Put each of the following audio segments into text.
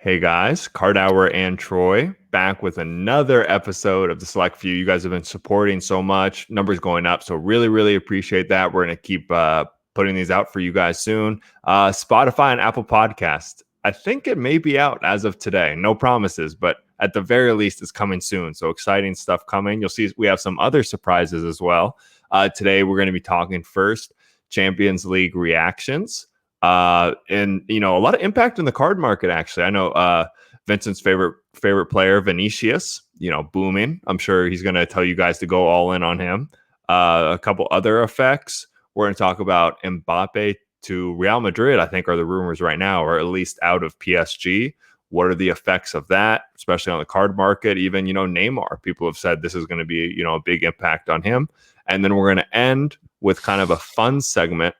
Hey guys, Card Hour and Troy back with another episode of the Select Few. You guys have been supporting so much, numbers going up, so really appreciate that. We're going to keep putting these out for you guys soon. Spotify and Apple Podcast. I think it may be out as of today. No promises, but at the very least, it's coming soon. So exciting stuff coming. You'll see we have some other surprises as well. Today, we're going to be talking first Champions League reactions. And a lot of impact in the card market. Actually, I know Vincent's favorite player, Vinicius, booming. I'm sure he's going to tell you guys to go all in on him. A couple other effects. We're going to talk about Mbappe to Real Madrid, I think are the rumors right now, or at least out of PSG. What are the effects of that, especially on the card market? Even, Neymar, people have said this is going to be, a big impact on him. And then we're going to end with kind of a fun segment,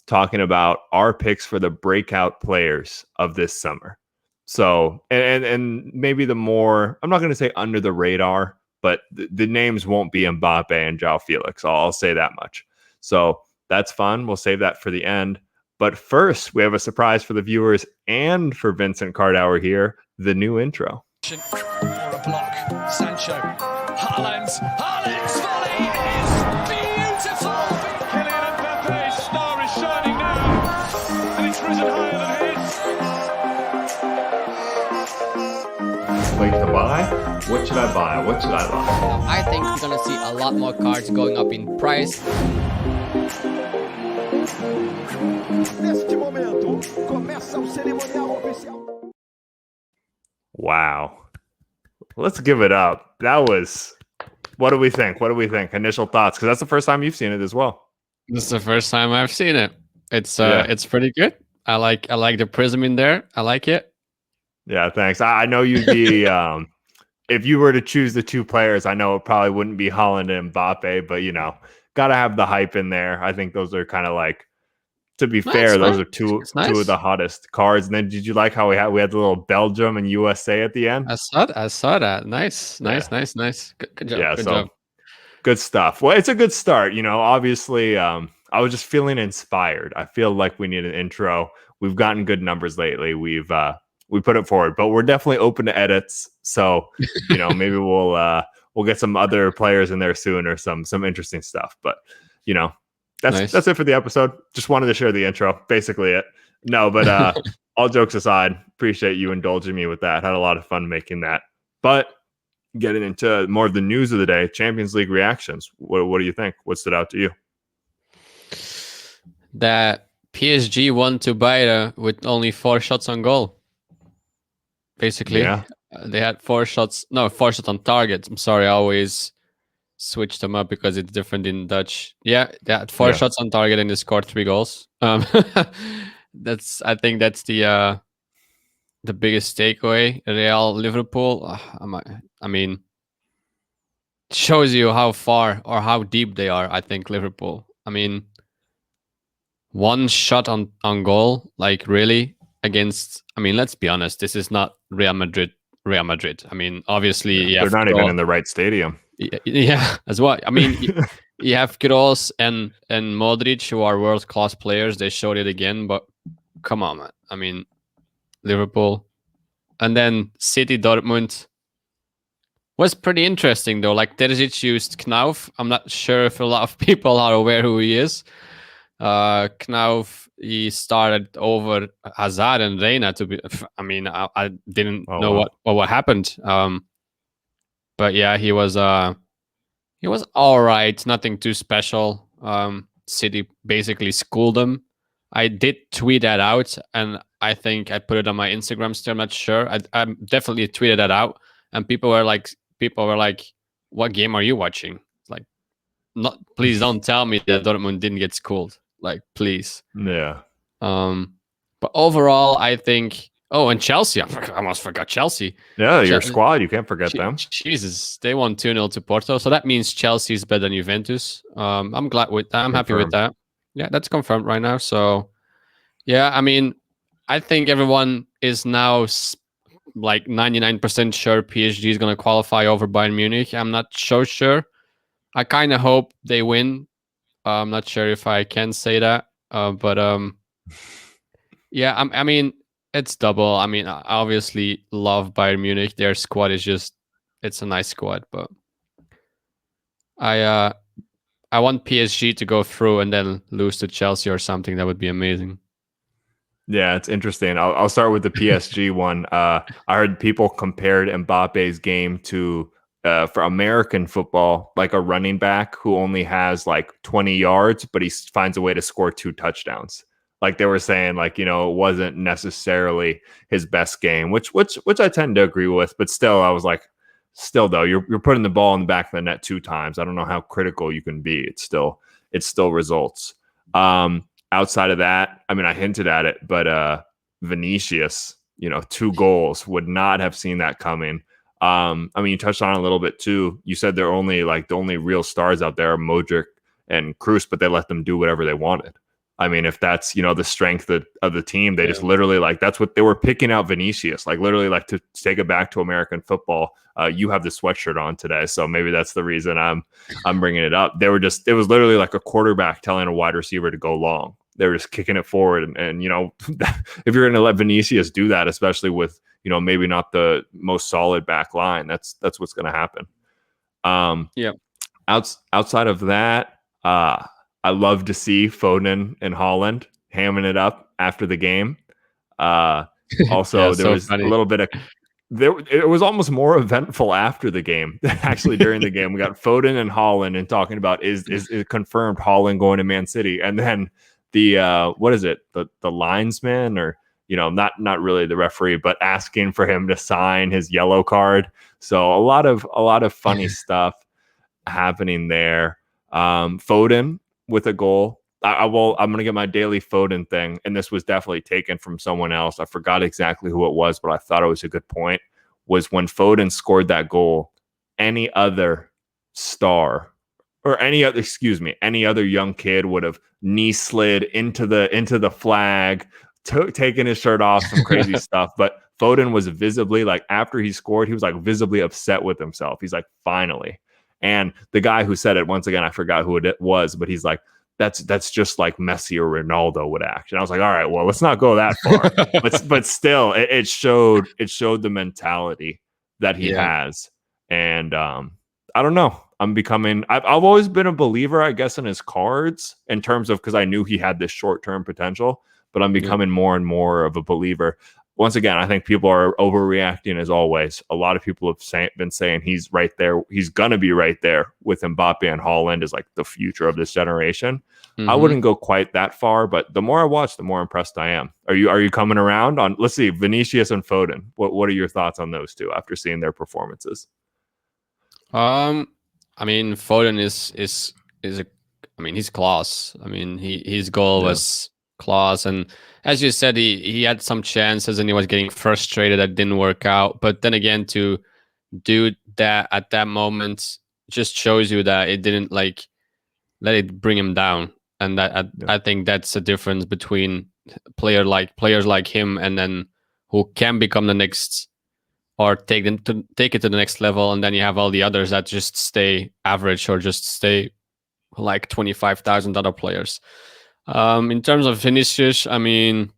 talking about our picks for the breakout players of this summer. So, and maybe the more, I'm not going to say under the radar, but the names won't be Mbappe and João Felix. I'll say that much. So that's fun. We'll save that for the end. But first, we have a surprise for the viewers and for Vincent Card Hour here, the new intro. Or a block. Sancho. Haaland's volley is beautiful. Kylian Mbappe's star is shining now. And it's risen higher than his. Wait to buy? What should I buy? What should I buy? I think we're going to see a lot more cards going up in price. Neste momento, começa o cerimonial oficial. Wow. Let's give it up. That was, what do we think? Initial thoughts? Because that's the first time you've seen it as well. This is the first time I've seen it. It's pretty good. I like the prism in there. I like it. Yeah, thanks. I know you'd be, if you were to choose the two players, I know it probably wouldn't be Haaland and Mbappe, but, got to have the hype in there. I think those are kind of like, to be fair, those are two of the hottest cards. And then did you like how we had the little Belgium and USA at the end? I saw that. Nice. Good job. Yeah, good job. Good stuff. Well, it's a good start. Obviously, I was just feeling inspired. I feel like we need an intro. We've gotten good numbers lately. We put it forward, but we're definitely open to edits. So, maybe we'll get some other players in there soon or some interesting stuff. But, that's it for the episode. Just wanted to share the intro. Basically it. No, but all jokes aside, appreciate you indulging me with that. Had a lot of fun making that. But getting into more of the news of the day, Champions League reactions. What do you think? What stood out to you? That PSG won to Bayern with only 4 shots on goal. Basically, yeah. They had 4 shots on target. I'm sorry, I always switch them up because it's different in Dutch. Yeah, they had 4 shots on target and they scored 3 goals. I think that's the biggest takeaway. Real Liverpool. I mean, shows you how far or how deep they are. I think Liverpool. I mean, 1 shot on goal, like really against. I mean, let's be honest. This is not Real Madrid. I mean, obviously, they're not even in the right stadium. Yeah, as well. I mean, you have Kroos and Modric, who are world-class players. They showed it again, but come on, man. I mean, Liverpool. And then City Dortmund was pretty interesting, though. Like, Terzic used Knauf. I'm not sure if a lot of people are aware who he is. Knauf, he started over Hazard and Reina to be... I mean, I didn't know what happened. But yeah, he was all right. Nothing too special. City basically schooled him. I did tweet that out, and I think I put it on my Instagram. Still not sure. I definitely tweeted that out, and people were like, "What game are you watching?" Like, please don't tell me that Dortmund didn't get schooled. Like, please. Yeah. But overall, I think. Oh, and Chelsea. I almost forgot Chelsea. Yeah, your squad. You can't forget them. Jesus. They won 2-0 to Porto. So that means Chelsea is better than Juventus. I'm glad with that. I'm happy with that. Yeah, that's confirmed right now. So, yeah, I mean, I think everyone is now like 99% sure PSG is going to qualify over Bayern Munich. I'm not so sure. I kind of hope they win. I'm not sure if I can say that. But yeah, I mean, It's double. I mean, I obviously love Bayern Munich. Their squad is just, it's a nice squad, but I uh I want PSG to go through and then lose to Chelsea or something. That would be amazing. Yeah, it's interesting. I'll start with the PSG one. I heard people compared Mbappe's game to for American football, like a running back who only has like 20 yards, but he finds a way to score 2 touchdowns. Like they were saying, like, it wasn't necessarily his best game, which I tend to agree with. But still, I was like, still though, you're putting the ball in the back of the net 2 times. I don't know how critical you can be. It's still results. Outside of that, I mean, I hinted at it, but Vinicius, 2 goals, would not have seen that coming. I mean, you touched on it a little bit too. You said they're only like the only real stars out there are Modric and Cruz, but they let them do whatever they wanted. I mean, if that's the strength of the team, they just literally like that's what they were picking out Vinicius, like literally like to take it back to American football. You have the sweatshirt on today, so maybe that's the reason I'm bringing it up. It was literally like a quarterback telling a wide receiver to go long. They were just kicking it forward, and if you're going to let Vinicius do that, especially with maybe not the most solid back line, that's what's going to happen. Yeah. Outside of that, I love to see Foden and Holland hamming it up after the game. Also, Yeah, there so was a funny. little bit of it was almost more eventful after the game. Actually, during the game, we got Foden and Holland and talking about is it confirmed Holland going to Man City, and then the what is it, the linesman, or not really the referee, but asking for him to sign his yellow card. So a lot of funny stuff happening there. Foden with a goal. I'm going to get my daily Foden thing, and this was definitely taken from someone else. I forgot exactly who it was, but I thought it was a good point. Was when Foden scored that goal, any other star or any other young kid would have knee slid into the flag, taken his shirt off, some crazy stuff. But Foden was visibly, like, after he scored, he was like visibly upset with himself. He's like, finally. And the guy who said it, once again, I forgot who it was, but he's like, that's just like Messi or Ronaldo would act. And I was like, all right, well, let's not go that far. but still, it showed the mentality that he has. And I don't know. I've always been a believer, I guess, in his cards in terms of, because I knew he had this short-term potential, but I'm becoming more and more of a believer. Once again, I think people are overreacting as always. A lot of people have been saying he's right there. He's going to be right there with Mbappe and Haaland as like the future of this generation. I wouldn't go quite that far, but the more I watch, the more impressed I am. Are you coming around on, let's see, Vinicius and Foden? What are your thoughts on those two after seeing their performances? I mean, Foden is a, I mean, he's class. I mean, his goal was class, and as you said, he had some chances and he was getting frustrated that didn't work out. But then again, to do that at that moment just shows you that it didn't like let it bring him down, and I think that's the difference between players like him and then who can become the next or take it to the next level, and then you have all the others that just stay average or just stay like $25,000 players. In terms of Vinicius, I mean,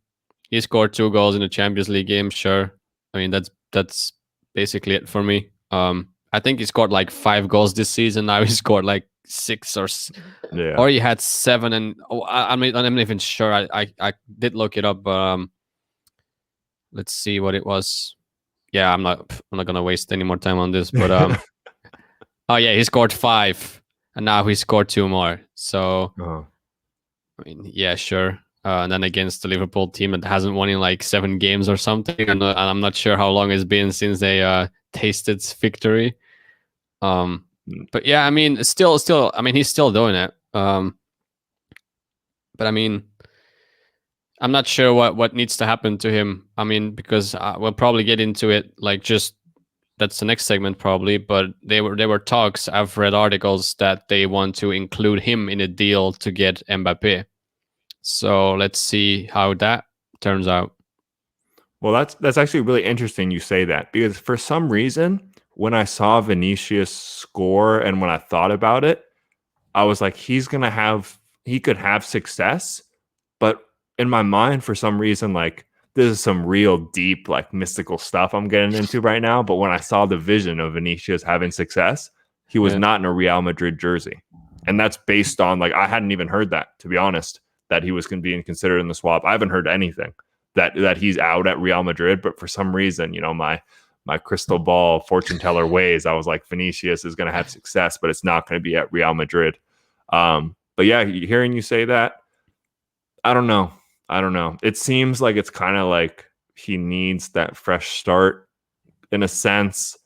he scored 2 goals in the Champions League game. Sure, I mean that's basically it for me. I think he scored like 5 goals this season. Now he scored like 6 or he had 7. And I'm not even sure. I did look it up. Let's see what it was. Yeah, I'm not gonna waste any more time on this, but oh yeah, he scored 5, and now he scored 2 more. So I mean, yeah, sure. And then against the Liverpool team that hasn't won in like 7 games or something, and I'm not sure how long it's been since they tasted victory. But yeah, I mean, still, I mean, he's still doing it. But I mean, I'm not sure what needs to happen to him. I mean, because we'll probably get into it. Like, just that's the next segment probably. But there were talks. I've read articles that they want to include him in a deal to get Mbappe. So let's see how that turns out. Well, that's actually really interesting you say that, because for some reason, when I saw Vinicius score and when I thought about it, I was like, he could have success, but in my mind, for some reason, like this is some real deep, like mystical stuff I'm getting into right now. But when I saw the vision of Vinicius having success, he was not in a Real Madrid jersey. And that's based on, like, I hadn't even heard that, to be honest, that he was being considered in the swap. I haven't heard anything that he's out at Real Madrid. But for some reason, you know, my crystal ball fortune teller ways, I was like, Vinicius is going to have success, but it's not going to be at Real Madrid. But yeah, hearing you say that, I don't know. It seems like it's kind of like he needs that fresh start in a sense.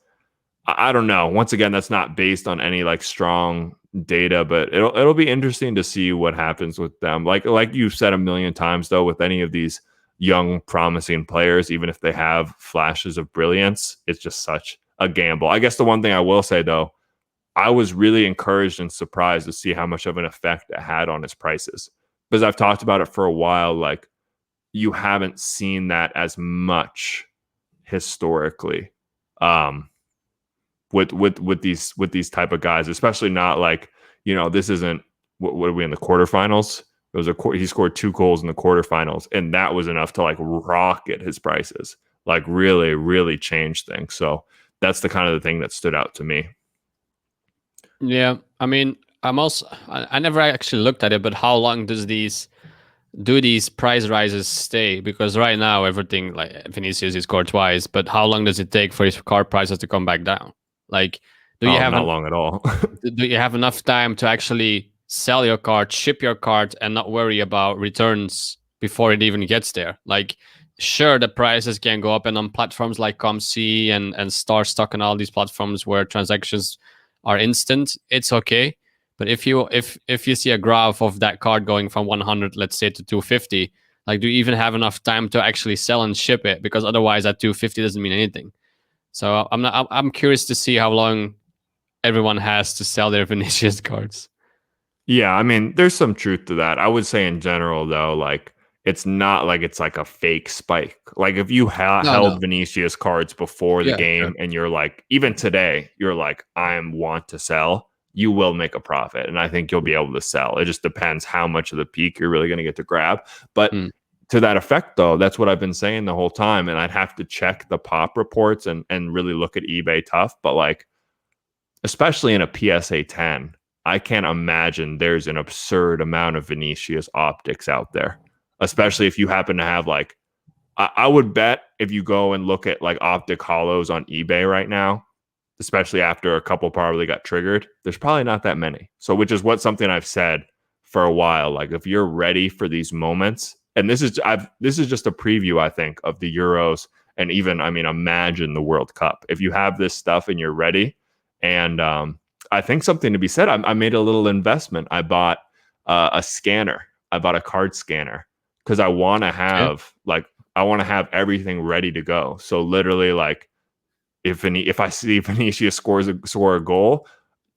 I don't know. Once again, that's not based on any like strong data, but it'll be interesting to see what happens with them. Like you've said a million times, though, with any of these young, promising players, even if they have flashes of brilliance, it's just such a gamble. I guess the one thing I will say, though, I was really encouraged and surprised to see how much of an effect it had on his prices. Because I've talked about it for a while, like you haven't seen that as much historically with these type of guys, especially not like, you know, this isn't what are we in the quarterfinals? It was he scored 2 goals in the quarterfinals, and that was enough to like rocket his prices, like really, really change things. So that's the kind of the thing that stood out to me. Yeah, I mean, I never actually looked at it, but how long does these price rises stay? Because right now everything, like Vinicius, he scored twice, but how long does it take for his card prices to come back down? Like, do you have not long at all? do you have enough time to actually sell your card, ship your card, and not worry about returns before it even gets there? Like, sure, the prices can go up, and on platforms like ComC and Star Stock and all these platforms where transactions are instant, it's okay. But if you see a graph of that card going from 100, let's say, to 250, like, do you even have enough time to actually sell and ship it? Because otherwise, that 250 doesn't mean anything. So I'm curious to see how long everyone has to sell their Vinicius cards. Yeah, I mean, there's some truth to that. I would say in general, though, like it's not like it's like a fake spike. Like if you held Vinicius cards before the game, sure. and you're like, even today, you're like, I want to sell, you will make a profit. And I think you'll be able to sell. It just depends how much of the peak you're really going to get to grab. But to that effect, though, that's what I've been saying the whole time. And I'd have to check the pop reports and really look at eBay tough. But like, especially in a PSA 10, I can't imagine there's an absurd amount of Vinicius optics out there, especially if you happen to have like, I would bet if you go and look at like optic hollows on eBay right now, especially after a couple probably got triggered, there's probably not that many. So, which is something I've said for a while. Like if you're ready for these moments, and this is just a preview, I think, of the Euros, and even, I mean, imagine the World Cup. If you have this stuff and you're ready, and I think something to be said. I made a little investment. I bought a scanner. I bought a card scanner because I want to have everything ready to go. So literally, like if I see Vinicius score a goal,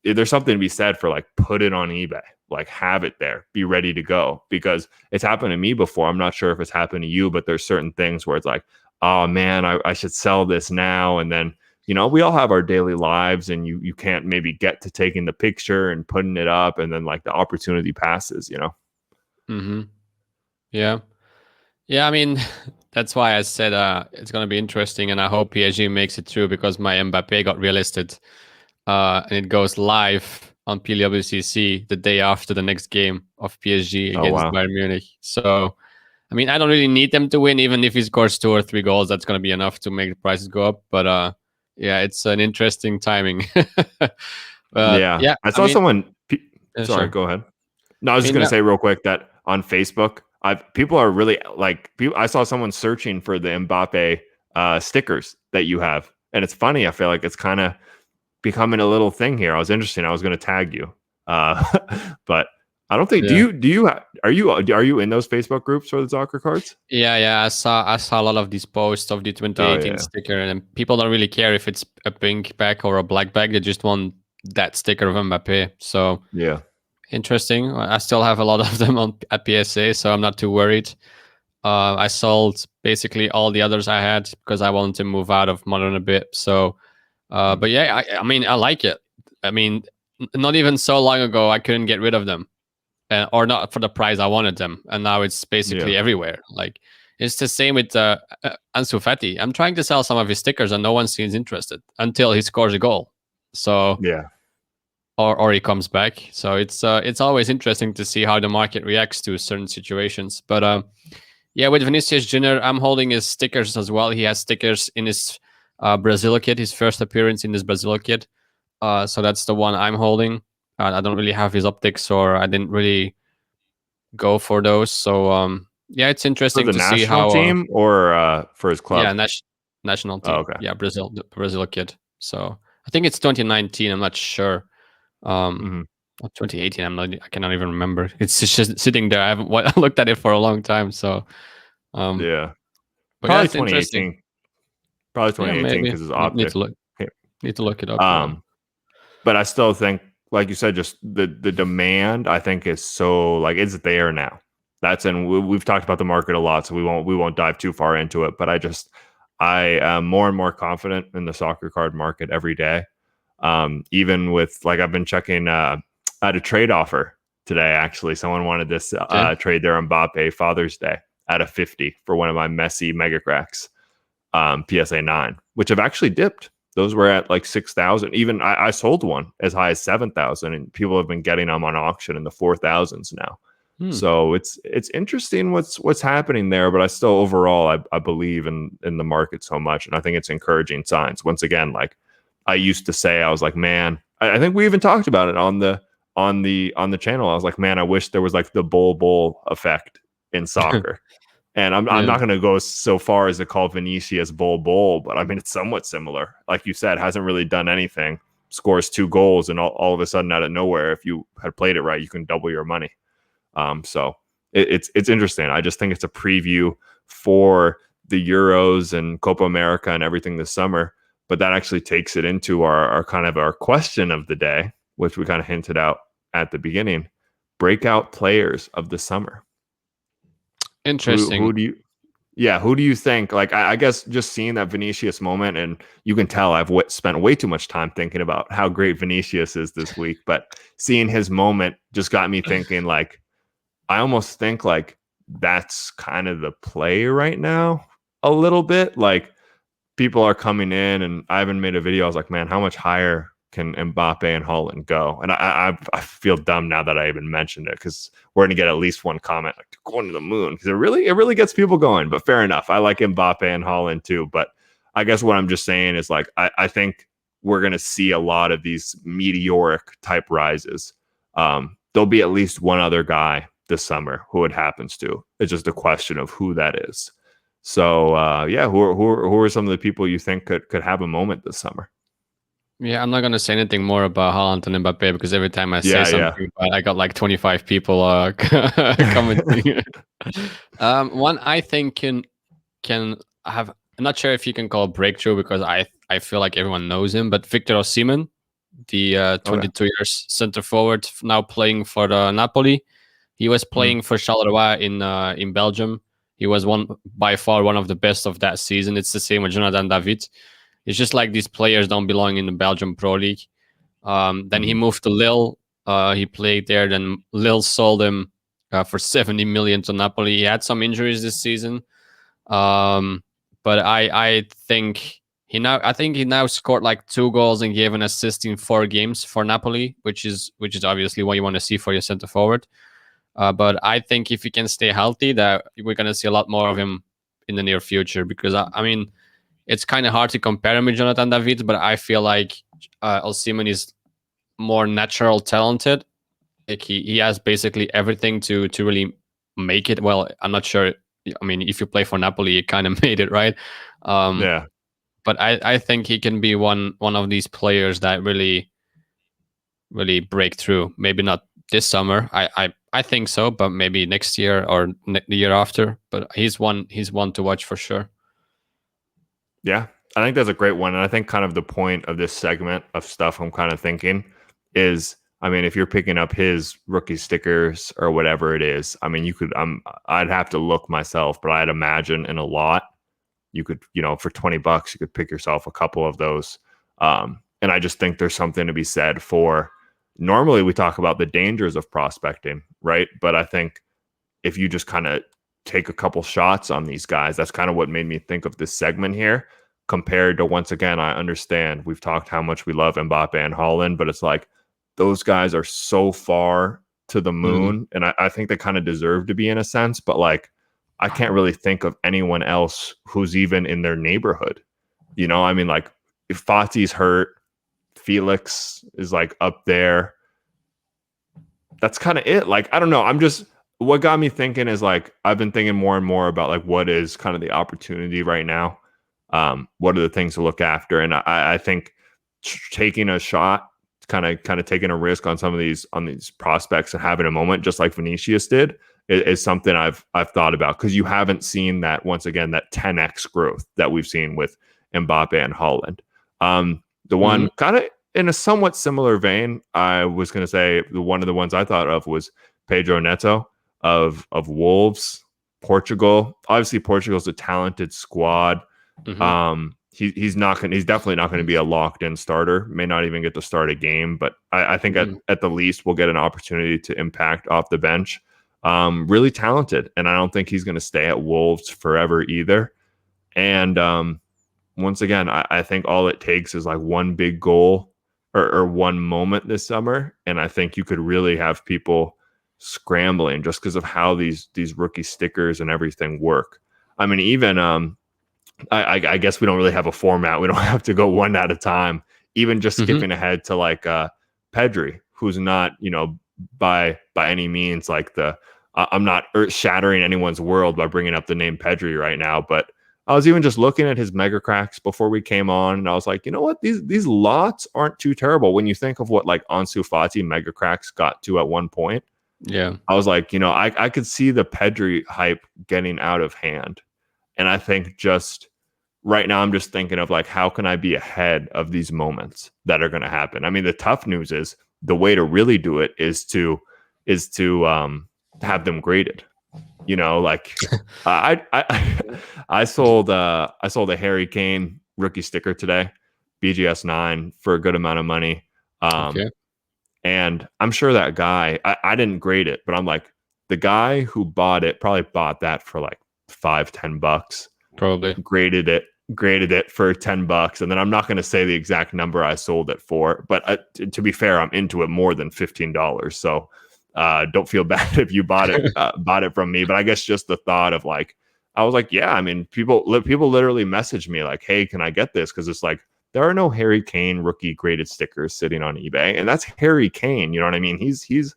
there's something to be said for like put it on eBay, like have it there, be ready to go, because it's happened to me before. I'm not sure if it's happened to you, but there's certain things where it's like, oh man, I should sell this now, and then, you know, we all have our daily lives, and you can't maybe get to taking the picture and putting it up, and then like the opportunity passes, you know? Mm-hmm. Yeah. Yeah, I mean, that's why I said it's going to be interesting, and I hope PSG makes it through, because my Mbappe got relisted, and it goes live on PWCC the day after the next game of PSG against Bayern Munich. So, I mean, I don't really need them to win. Even if he scores 2 or 3 goals, that's going to be enough to make the prices go up. But yeah, it's an interesting timing. Yeah, I saw someone. Sorry, sure. Go ahead. No, I was just going to say real quick that on Facebook, people are really like, I saw someone searching for the Mbappe stickers that you have, and it's funny. I feel like it's kind of becoming a little thing here. I was interested. I was going to tag you, but I don't think. Yeah. Are you in those Facebook groups for the soccer cards? Yeah. I saw a lot of these posts of the 2018 sticker, and people don't really care if it's a pink back or a black back. They just want that sticker of Mbappe. So yeah. Interesting. I still have a lot of them at PSA, so I'm not too worried. I sold basically all the others I had because I wanted to move out of Modern a bit. So, but yeah, I mean, I like it. I mean, not even so long ago, I couldn't get rid of them, or not for the price I wanted them, and now it's basically everywhere. Like, It's the same with Ansu Fati. I'm trying to sell some of his stickers and no one seems interested until he scores a goal. So Yeah. or he comes back. So it's always interesting to see how the market reacts to certain situations. But yeah, with Vinicius Jr., I'm holding his stickers as well. He has stickers in his Brazil kit, his first appearance in his Brazil kit. So that's the one I'm holding. I don't really have his optics, or I didn't really go for those. So yeah, it's For interesting the to see national how. team or for his club? Yeah, national Oh, team. okay. Yeah, Brazil, the Brazil kid. So I think it's 2019. I'm not sure. Um, Hmm. or 2018. I cannot even remember. It's just sitting there. I haven't looked at it for a long time. So, um, Yeah. but yeah, Probably it's interesting. 2018. Probably Yeah, 2018 maybe because his need optic. to look. Need to look it up. Yeah. Um, but I still think, like you said, just the demand I think is so like it's there now. We've talked about the market a lot, so we won't dive too far into it. But I am more and more confident in the soccer card market every day. Even with like I've been checking at a trade offer today. Actually, someone wanted this Okay. trade their Mbappe Father's Day at a 50 for one of my Messi mega cracks, PSA 9, which have actually dipped. Those were at like 6,000. Even I sold one as high as 7,000, and people have been getting them on auction in the 4,000s now. Hmm. So it's interesting what's happening there, but I still overall I believe in the market so much, and I think it's encouraging signs. Once again, like I used to say, I was like, man, I think we even talked about it on the channel. I was like, man, I wish there was like the bull effect in soccer. And I'm Yeah. not going to go so far as to call Vinicius bull, but I mean, it's somewhat similar. Like you said, hasn't really done anything, scores 2 goals, and all of a sudden, out of nowhere, if you had played it right, you can double your money. So it's interesting. I just think it's a preview for the Euros and Copa America and everything this summer. But that actually takes it into our kind of our question of the day, which we kind of hinted out at the beginning: breakout players of the summer. Interesting. Who do you who do you think? Like, I guess just seeing that Vinicius moment, and you can tell I've spent way too much time thinking about how great Vinicius is this week, but seeing his moment just got me thinking, like, I almost think like that's kind of the play right now a little bit. Like, people are coming in, and I haven't made a video. I was like, man, how much higher can Mbappe and Holland go? And I feel dumb now that I even mentioned it, because we're going to get at least one comment like going to the moon, because it really gets people going. But fair enough. I like Mbappe and Holland too. But I guess what I'm just saying is like I think we're going to see a lot of these meteoric type rises. There'll be at least one other guy this summer who it happens to. It's just a question of who that is. So who are some of the people you think could have a moment this summer? Yeah, I'm not gonna say anything more about Haaland and Mbappe because every time I say Yeah. something, I got like 25 people commenting. One I think can have. I'm not sure if you can call a breakthrough because I feel like everyone knows him, but Victor Osimhen, the Okay. 22 years center forward, now playing for the Napoli. He was Mm. playing for Charleroi in Belgium. He was by far one of the best of that season. It's the same with Jonathan David. It's just like these players don't belong in the Belgian Pro League. Then he Mhm. moved to Lille. He played there. Then Lille sold him for 70 million to Napoli. He had some injuries this season, but I think I think he now scored like 2 goals and gave an assist in 4 games for Napoli, which is obviously what you want to see for your center forward. But I think if he can stay healthy, that we're gonna see a lot more of him in the near future. Because I mean, it's kind of hard to compare him with Jonathan David, but I feel like Osimhen is more natural talented. Like he has basically everything to really make it. Well, I'm not sure. I mean, if you play for Napoli, you kind of made it, right? Um, Yeah. but I think he can be one of these players that really break through. Maybe not this summer. I think so, but maybe next year or the year after. But he's one to watch for sure. Yeah. I think that's a great one. And I think kind of the point of this segment of stuff I'm kind of thinking is, I mean, if you're picking up his rookie stickers or whatever it is, I mean, you could, I'd have to look myself, but I'd imagine in a lot, you could, for $20, you could pick yourself a couple of those. And I just think there's something to be said for, normally we talk about the dangers of prospecting, right? But I think if you just kind of take a couple shots on these guys. That's kind of what made me think of this segment here. Compared to, once again, I understand we've talked how much we love Mbappe and Haaland, but it's like those guys are so far to the moon, and I think they kind of deserve to be in a sense, but like I can't really think of anyone else who's even in their neighborhood. I mean, like if Fati's hurt, Felix is like up there. That's kind of it. Like, I don't know. What got me thinking is like, I've been thinking more and more about like what is kind of the opportunity right now. What are the things to look after? And I think taking a shot, kind of taking a risk on some of these prospects and having a moment, just like Vinicius did, is something I've thought about, because you haven't seen that, once again, that 10x growth that we've seen with Mbappe and Haaland. The one kind of in a somewhat similar vein, I was going to say one of the ones I thought of was Pedro Neto of Wolves, Portugal. Obviously, Portugal's a talented squad. He's definitely not going to be a locked-in starter. May not even get to start a game, but I think at the least we'll get an opportunity to impact off the bench. Really talented, and I don't think he's going to stay at Wolves forever either. And once again, I think all it takes is like one big goal or one moment this summer, and I think you could really have people scrambling just because of how these rookie stickers and everything work. I mean, even I guess we don't really have a format. We don't have to go one at a time. Even just skipping ahead to like Pedri, who's not, by any means like I'm not shattering anyone's world by bringing up the name Pedri right now, but I was even just looking at his mega cracks before we came on, and I was like, you know what? These lots aren't too terrible when you think of what like Ansu Fati mega cracks got to at one point. Yeah. I was like, I could see the Pedri hype getting out of hand. And I think just right now, I'm just thinking of like, how can I be ahead of these moments that are going to happen? I mean, the tough news is the way to really do it is to have them graded. Like I sold a Harry Kane rookie sticker today, BGS 9, for a good amount of money. And I'm sure that guy, I didn't grade it, but I'm like, the guy who bought it probably bought that for like $5-10, probably graded it for $10, and then I'm not going to say the exact number I sold it for, but to be fair, I'm into it more than $15, so don't feel bad if you bought it from me. But I guess just the thought of like, I was like, yeah, I mean, people literally message me like, hey, can I get this? Because it's like, there are no Harry Kane rookie graded stickers sitting on eBay, and that's Harry Kane. You know what I mean? He's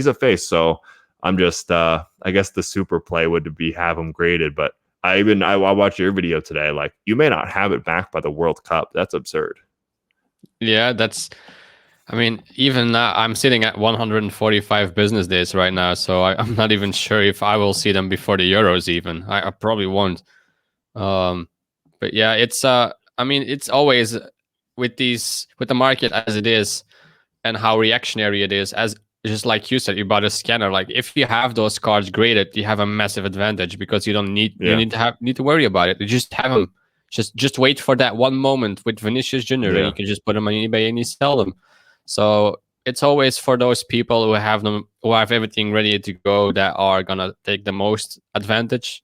a face. So I'm just, I guess the super play would be have him graded. But I watched your video today. Like, you may not have it back by the World Cup. That's absurd. Yeah, I mean, even now, I'm sitting at 145 business days right now, so I'm not even sure if I will see them before the Euros even. I probably won't. But yeah, I mean, it's always with the market as it is and how reactionary it is, as just like you said, you bought a scanner. Like, if you have those cards graded, you have a massive advantage because you don't need to worry about it. You just have them. Just wait for that one moment with Vinicius Jr. and you can just put them on eBay and you sell them. So it's always for those people who have everything ready to go, that are gonna take the most advantage.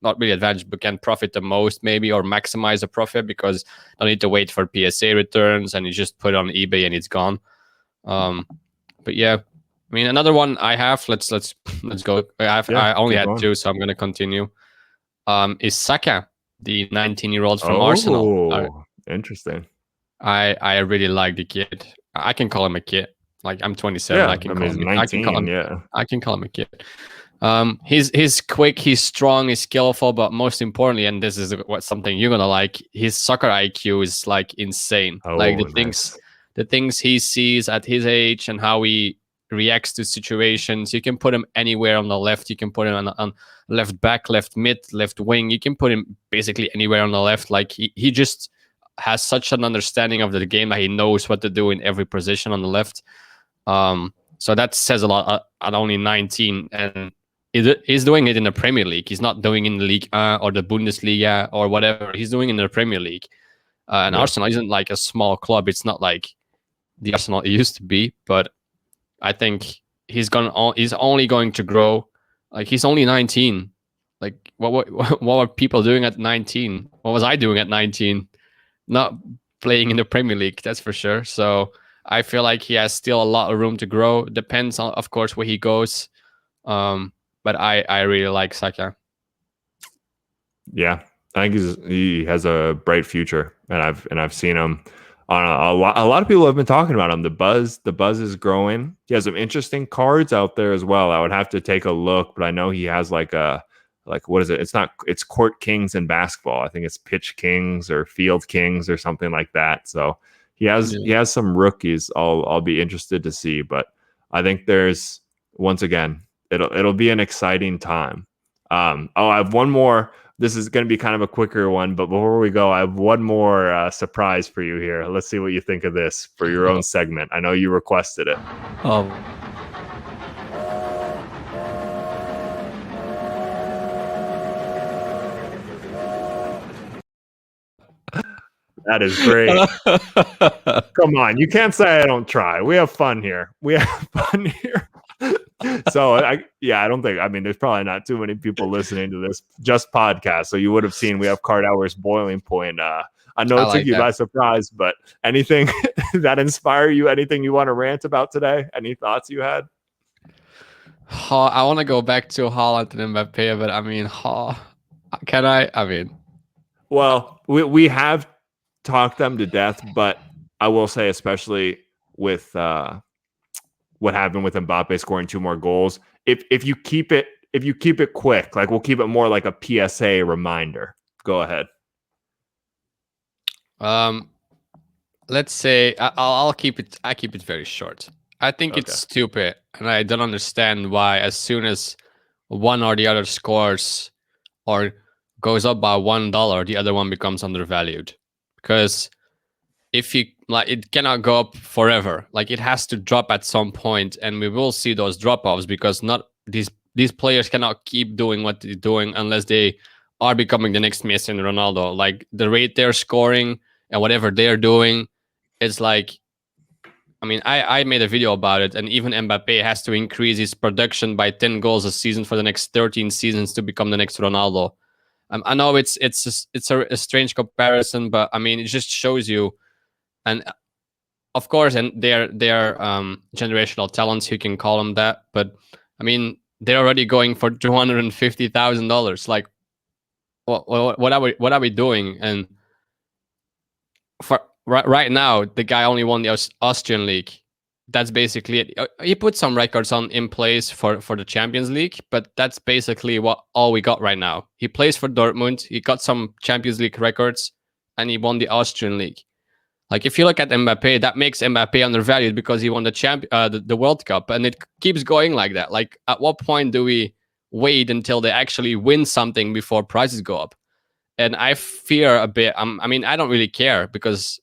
Not really advantage, but can profit the most maybe, or maximize the profit, because don't need to wait for PSA returns and you just put it on eBay and it's gone. But yeah, I mean, another one I have. Let's go. I only had two, so I'm gonna continue. Is Saka, the 19-year-old from Arsenal? Oh, interesting. I really like the kid. I can call him a kid. Like, I'm 27. I can call him 19, I can call him a kid. He's quick, he's strong, he's skillful, but most importantly, and this is something you're gonna like, his soccer IQ is like insane. Like the things he sees at his age and how he reacts to situations. You can put him anywhere on the left. You can put him on left back, left mid, left wing. You can put him basically anywhere on the left. Like, he just has such an understanding of the game that he knows what to do in every position on the left. So that says a lot at only 19, and he's doing it in the Premier League. He's not doing in the league or the Bundesliga or whatever. He's doing it in the Premier League. And Arsenal isn't like a small club. It's not like the Arsenal it used to be, but I think he's only going to grow. Like, he's only 19. Like what were people doing at 19? What was I doing at 19? Not playing in the Premier League, that's for sure. So I feel like he has still a lot of room to grow. Depends on, of course, where he goes. But I really like Saka. Yeah, I think he has a bright future, and I've seen him on a lot. A lot of people have been talking about him. The buzz is growing. He has some interesting cards out there as well. I would have to take a look, but I know he has like what is it? It's court kings in basketball. I think it's pitch kings or field kings or something like that. So he has some rookies. I'll be interested to see, but I think there's once again it'll be an exciting time. I have one more. This is going to be kind of a quicker one, but before we go, I have one more surprise for you here. Let's see what you think of this for your own segment. I know you requested it. Oh, That is great. Come on, you can't say I don't try. We have fun here. So I don't think. I mean, there's probably not too many people listening to this just podcast. So you would have seen we have Card Hours Boiling Point. I know it took you by surprise, but anything that inspire you? Anything you want to rant about today? Any thoughts you had? I want to go back to Haaland and Mbappe, but I mean, can I? I mean, well, we have talked them to death, but I will say, especially with what happened with Mbappe scoring 2 more goals, if you keep it quick, like we'll keep it more like a PSA reminder. Go ahead. Let's say I'll keep it. I keep it very short. I think it's stupid, and I don't understand why. As soon as one or the other scores or goes up by $1, the other one becomes undervalued. Because if you like, it cannot go up forever. Like it has to drop at some point, and we will see those drop-offs because not these players cannot keep doing what they're doing unless they are becoming the next Messi and Ronaldo. Like the rate they're scoring and whatever they're doing, it's like, I mean, I made a video about it, and even Mbappe has to increase his production by 10 goals a season for the next 13 seasons to become the next Ronaldo. I know it's a strange comparison, but I mean, it just shows you, and of course, and they're generational talents, you can call them that, but I mean, they're already going for $250,000. Like, what are we doing? And for right now, the guy only won the Austrian League. That's basically it. He put some records in place for the Champions League, but that's basically all we got right now. He plays for Dortmund. He got some Champions League records, and he won the Austrian League. Like if you look at Mbappe, that makes Mbappe undervalued because he won the World Cup, and it keeps going like that. Like at what point do we wait until they actually win something before prices go up? And I fear a bit. I mean, I don't really care because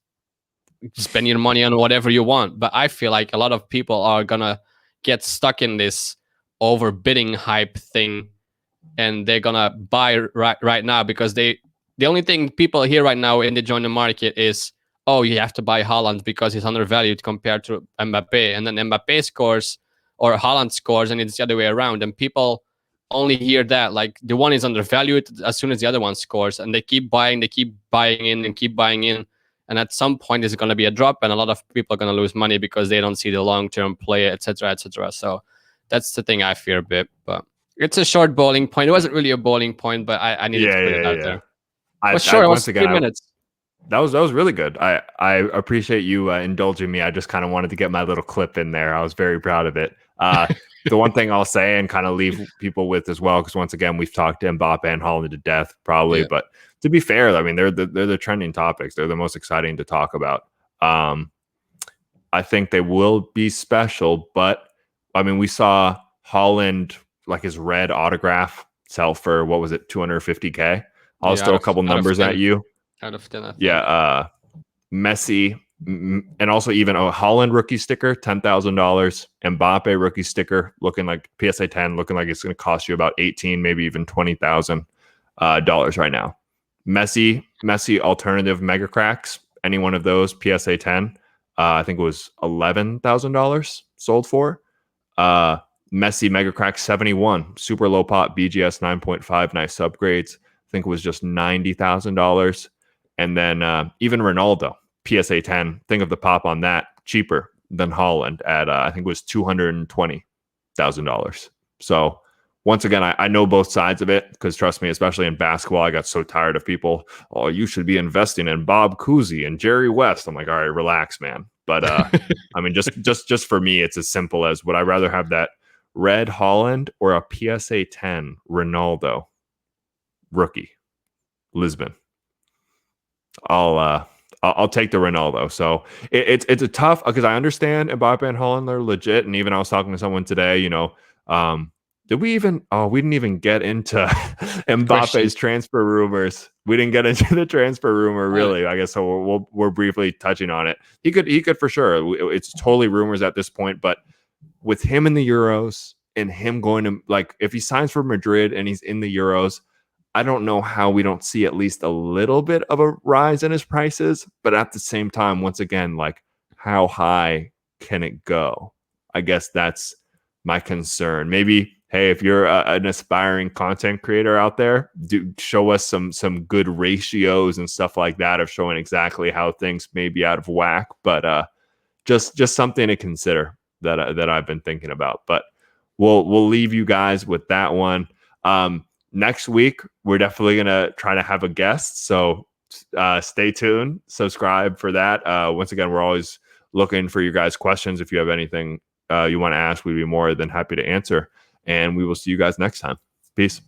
spend your money on whatever you want, but I feel like a lot of people are gonna get stuck in this overbidding hype thing, and they're gonna buy right now because the only thing people hear right now when they join the market is, oh, you have to buy Haaland because he's undervalued compared to Mbappe, and then Mbappe scores or Haaland scores, and it's the other way around, and people only hear that, like the one is undervalued as soon as the other one scores, and they keep buying in and keep buying in. And at some point, there's going to be a drop, and a lot of people are going to lose money because they don't see the long-term play, etc., etc. So that's the thing I fear a bit. But it's a short bowling point. It wasn't really a bowling point, but I needed to put it out there. But sure, it was 3 minutes. That was really good. I appreciate you indulging me. I just kind of wanted to get my little clip in there. I was very proud of it. The one thing I'll say and kind of leave people with as well, because once again, we've talked to Mbappe and Haaland to death probably, but to be fair, I mean, they're the trending topics. They're the most exciting to talk about. I think they will be special, but I mean, we saw Haaland, like his red autograph sell for, what was it, 250K? I'll just throw a couple numbers at you. Out of 10, Messi, and also even a Haaland rookie sticker, $10,000. Mbappe rookie sticker, looking like PSA 10, looking like it's going to cost you about 18, maybe even $20,000 right now. Messi alternative mega cracks, any one of those, PSA 10, I think it was $11,000 sold for. Messi Mega Crack 71, super low pop, BGS 9.5, nice upgrades. I think it was just $90,000. And then even Ronaldo, PSA 10, think of the pop on that, cheaper than Holland at, I think it was $220,000. So once again, I know both sides of it because trust me, especially in basketball, I got so tired of people, oh, you should be investing in Bob Cousy and Jerry West. I'm like, all right, relax, man. But I mean, just for me, it's as simple as, would I rather have that red Holland or a PSA 10 Ronaldo rookie Lisbon? I'll take the Ronaldo. So it's a tough, because I understand Mbappe and Holland are legit. And even I was talking to someone today, did we even, we didn't even get into Mbappe's transfer rumors. We didn't get into the transfer rumor, really. I guess so. We're briefly touching on it. He could for sure. It's totally rumors at this point, but with him in the Euros and him going to, like, if he signs for Madrid and he's in the Euros, I don't know how we don't see at least a little bit of a rise in his prices. But at the same time, once again, like, how high can it go? I guess that's my concern. Maybe, hey, if you're an aspiring content creator out there, do show us some good ratios and stuff like that of showing exactly how things may be out of whack. But just something to consider that I've been thinking about. But we'll leave you guys with that one. Next week, we're definitely going to try to have a guest. So stay tuned, subscribe for that. Once again, we're always looking for your guys' questions. If you have anything you want to ask, we'd be more than happy to answer. And we will see you guys next time. Peace.